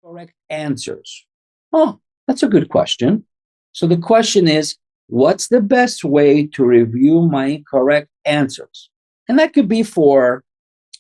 correct answers? Oh, that's a good question. So the question is, what's the best way to review my correct answers? And that could be for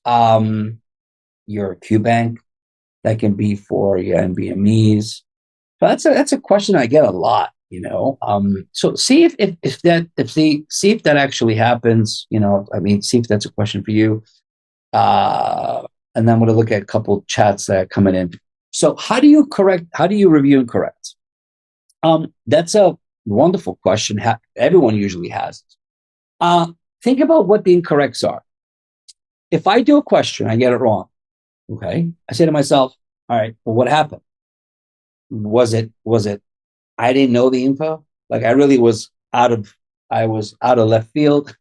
your QBank, that can be for your NBMEs. So that's a question I get a lot, you know. So see see if that actually happens, you know. I mean, see if that's a question for you. And then I'm going to look at a couple chats that are coming in. So how do you correct? How do you review and correct? That's a wonderful question. Everyone usually has. Think about what the incorrects are. If I do a question, I get it wrong. Okay. I say to myself, all right, well, what happened? Was it, I didn't know the info? Like I really was I was out of left field.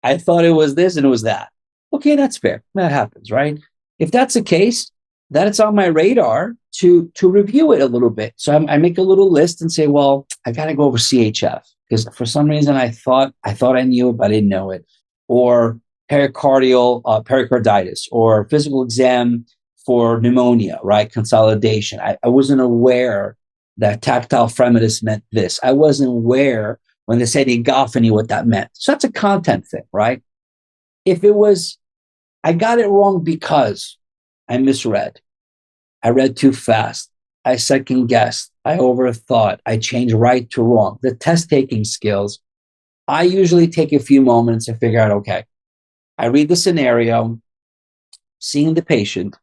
I thought it was this and it was that. Okay, that's fair. That happens, right? If that's the case, that it's on my radar to review it a little bit. So I make a little list and say, well, I got to go over CHF because for some reason I thought I knew it, but I didn't know it. Or pericarditis or physical exam for pneumonia, right? Consolidation. I wasn't aware that tactile fremitus meant this. I wasn't aware when they said egophony what that meant. So that's a content thing, right? If it was, I got it wrong because I misread. I read too fast. I second guessed. I overthought. I changed right to wrong. The test taking skills, I usually take a few moments and figure out, okay, I read the scenario, seeing the patient,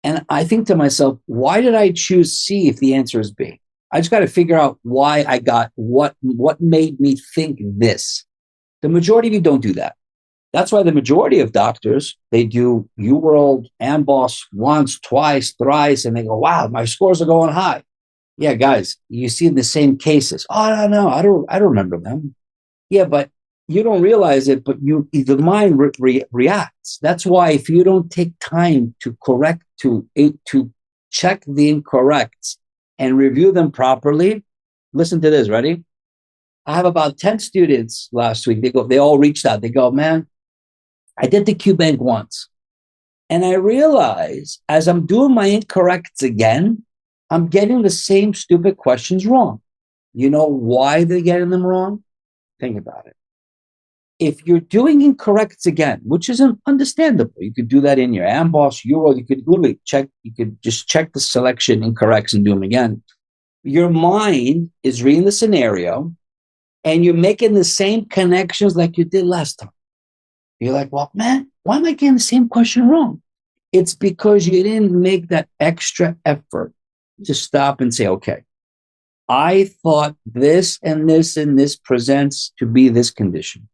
and I think to myself, why did I choose C if the answer is B? I just got to figure out why I got what made me think this. The majority of you don't do that. That's why the majority of doctors, they do UWorld, AMBOSS once, twice, thrice, and they go, wow, my scores are going high. Yeah, guys, you see the same cases. Oh, no, I don't remember them. Yeah, but you don't realize it, but the mind reacts. That's why if you don't take time to correct, to check the incorrects and review them properly, listen to this, ready? I have about 10 students last week. They all reached out. They go, man, I did the QBank once. And I realize as I'm doing my incorrects again, I'm getting the same stupid questions wrong. You know why they're getting them wrong? Think about it. If you're doing incorrects again, which is understandable, you could do that in your AMBOSS, UWorld, you could literally check, you could just check the selection incorrects and do them again. Your mind is reading the scenario and you're making the same connections like you did last time. You're like, well, man, why am I getting the same question wrong? It's because you didn't make that extra effort to stop and say, okay, I thought this and this and this presents to be this condition.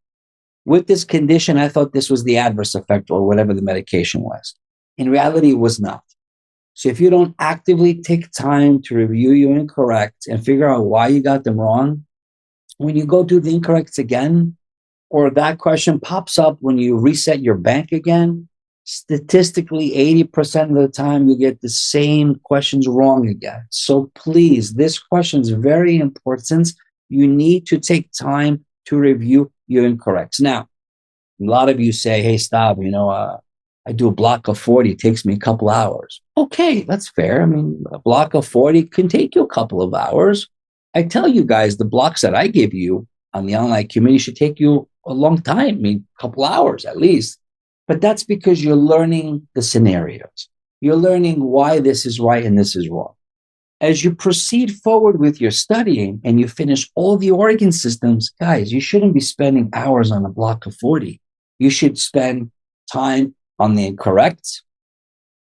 With this condition, I thought this was the adverse effect or whatever the medication was. In reality, it was not. So if you don't actively take time to review your incorrects and figure out why you got them wrong, when you go do the incorrects again, or that question pops up when you reset your bank again, statistically 80% of the time you get the same questions wrong again. So please, this question is very important. You need to take time to review your incorrects. Now, a lot of you say, hey, Stav, I do a block of 40. It takes me a couple hours. Okay, that's fair. I mean, a block of 40 can take you a couple of hours. I tell you guys, the blocks that I give you on the online community should take you a long time. I mean, a couple hours at least. But that's because you're learning the scenarios. You're learning why this is right and this is wrong. As you proceed forward with your studying and you finish all the organ systems, guys, you shouldn't be spending hours on a block of 40. You should spend time on the incorrect,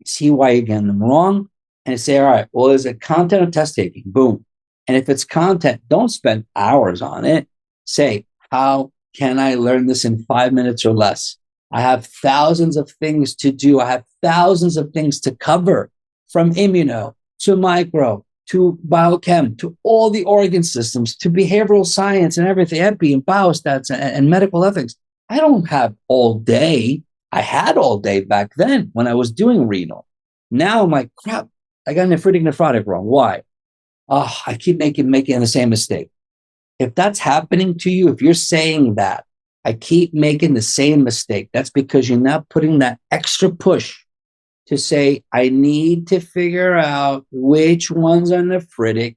see why you're getting them wrong, and say, all right, well, is it content or test taking? Boom. And if it's content, don't spend hours on it. Say, how can I learn this in 5 minutes or less? I have thousands of things to do. I have thousands of things to cover, from Immuno to micro to biochem to all the organ systems to behavioral science and everything, epi and biostats and medical ethics. I don't have all day. I had all day back then when I was doing renal. Now I'm like, crap, I got nephrotic wrong. Why? Oh, I keep making the same mistake. If that's happening to you, if you're saying that, I keep making the same mistake, that's because you're not putting that extra push to say, I need to figure out which ones are nephritic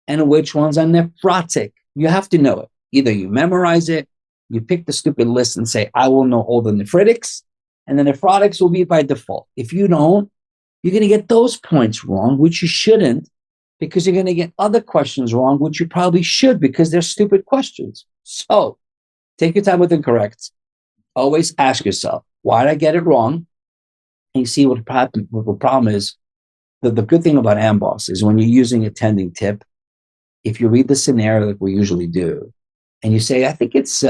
and which ones are nephrotic. You have to know it. Either you memorize it, you pick the stupid list and say, I will know all the nephritics, and the nephrotics will be by default. If you don't, you're going to get those points wrong, which you shouldn't, because you're going to get other questions wrong, which you probably should, because they're stupid questions. So take your time with incorrects. Always ask yourself, why did I get it wrong? And you see what the problem is. The good thing about AMBOSS is when you're using attending tip, if you read the scenario like we usually do, and you say, I think it's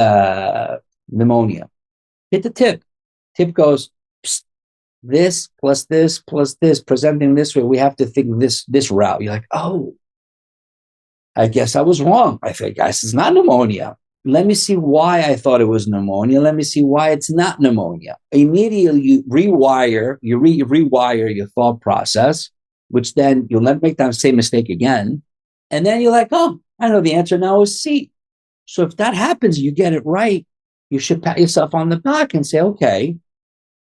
pneumonia, hit the tip. Tip goes, this plus this plus this, presenting this way, we have to think this route. You're like, oh, I guess I was wrong. I think, guys, it's not pneumonia. Let me see why I thought it was pneumonia. Let me see why it's not pneumonia. Immediately you rewire your thought process, which then you'll never make that same mistake again. And then you're like, oh, I know the answer now is C. So if that happens, you get it right, you should pat yourself on the back and say, okay,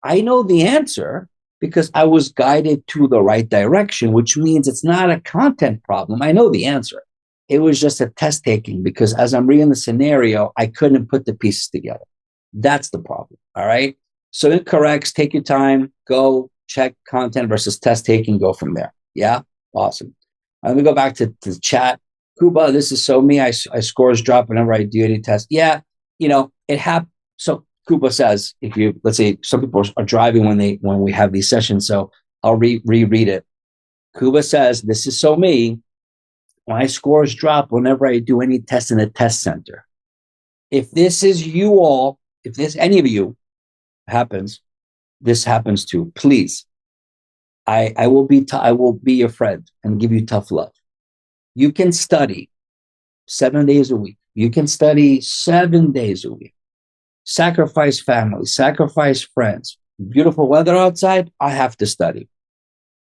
I know the answer because I was guided to the right direction, which means it's not a content problem. I know the answer. It was just a test taking because as I'm reading the scenario, I couldn't put the pieces together. That's the problem. All right. So incorrects, take your time, go check content versus test taking, go from there. Yeah. Awesome. Let me go back to the chat. Kuba, this is so me. I scores drop whenever I do any test. Yeah. It happens. So Kuba says, let's say some people are driving when we have these sessions. So I'll reread it. Kuba says, this is so me. My scores drop whenever I do any test in a test center. If this is you all, if this any of you happens, this happens too. Please, I will be your friend and give you tough love. You can study 7 days a week. You can study 7 days a week. Sacrifice family, sacrifice friends. Beautiful weather outside, I have to study.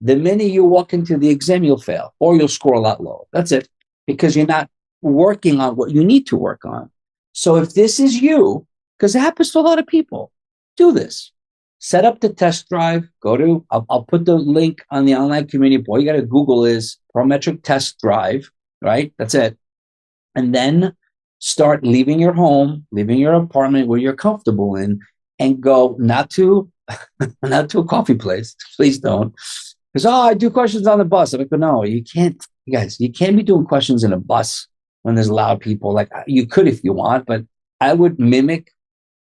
The minute you walk into the exam, you'll fail or you'll score a lot lower. That's it, because you're not working on what you need to work on. So if this is you, because it happens to a lot of people, do this. Set up the test drive. I'll put the link on the online community. All you got to Google is Prometric Test Drive, right? That's it. And then start leaving your home, leaving your apartment where you're comfortable in, and go not to a coffee place. Please don't. Because, I do questions on the bus. I'm like, but no, you can't, you guys, you can't be doing questions in a bus when there's loud people. Like, you could if you want, but I would mimic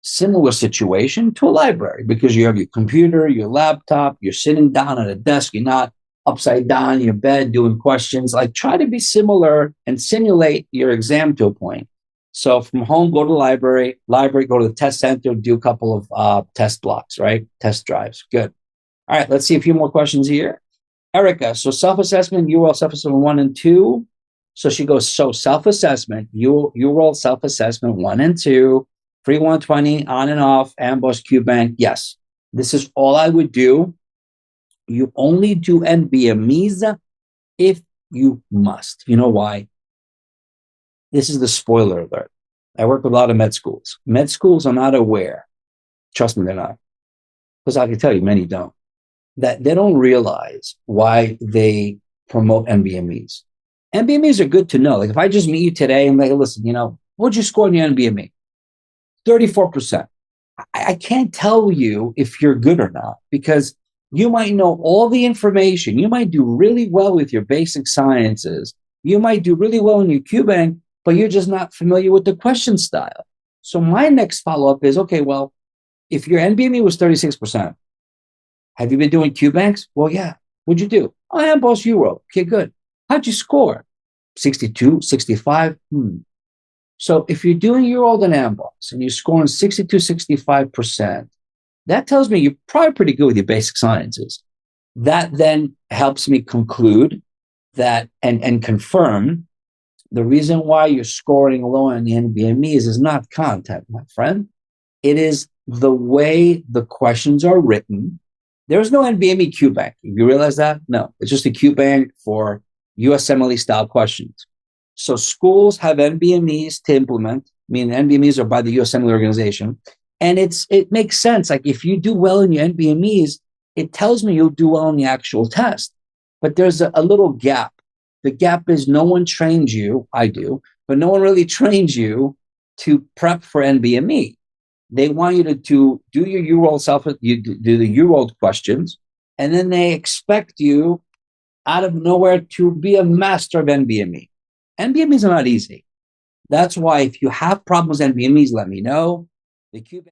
similar situation to a library because you have your computer, your laptop, you're sitting down at a desk, you're not upside down in your bed doing questions. Like, try to be similar and simulate your exam to a point. So from home, go to the library, go to the test center, do a couple of test blocks, right? Test drives. Good. All right, let's see a few more questions here. Erica, so self-assessment, URL self-assessment 1 and 2. So she goes, so self-assessment, URL self-assessment 1 and 2, free 120, on and off, AMBOSS, QBank. Yes, this is all I would do. You only do NBMEs if you must. You know why? This is the spoiler alert. I work with a lot of med schools. Med schools are not aware. Trust me, they're not. Because I can tell you, many don't. That they don't realize why they promote NBMEs. NBMEs are good to know. Like if I just meet you today and like, listen, what'd you score in your NBME? 34%. I can't tell you if you're good or not because you might know all the information. You might do really well with your basic sciences. You might do really well in your QBank, but you're just not familiar with the question style. So my next follow-up is, okay, well, if your NBME was 36%, have you been doing QBanks? Well, yeah. What'd you do? Oh, I am Boss Euro. Okay, good. How'd you score? 62, 65? So if you're doing Euro and AMBOSS and you're scoring 62, 65%, that tells me you're probably pretty good with your basic sciences. That then helps me conclude that and confirm the reason why you're scoring low on the NBMEs is not content, my friend. It is the way the questions are written. There's no NBME QBank. You realize that? No, it's just a QBank for USMLE style questions. So schools have NBMEs to implement. I mean, NBMEs are by the USMLE organization. And it makes sense. Like if you do well in your NBMEs, it tells me you'll do well on the actual test. But there's a little gap. The gap is no one trains you, I do, but no one really trains you to prep for NBME. They want you to do your UWorld you do the UWorld questions, and then they expect you out of nowhere to be a master of NBME. NBMEs are not easy. That's why if you have problems with NBMEs, let me know. The QBank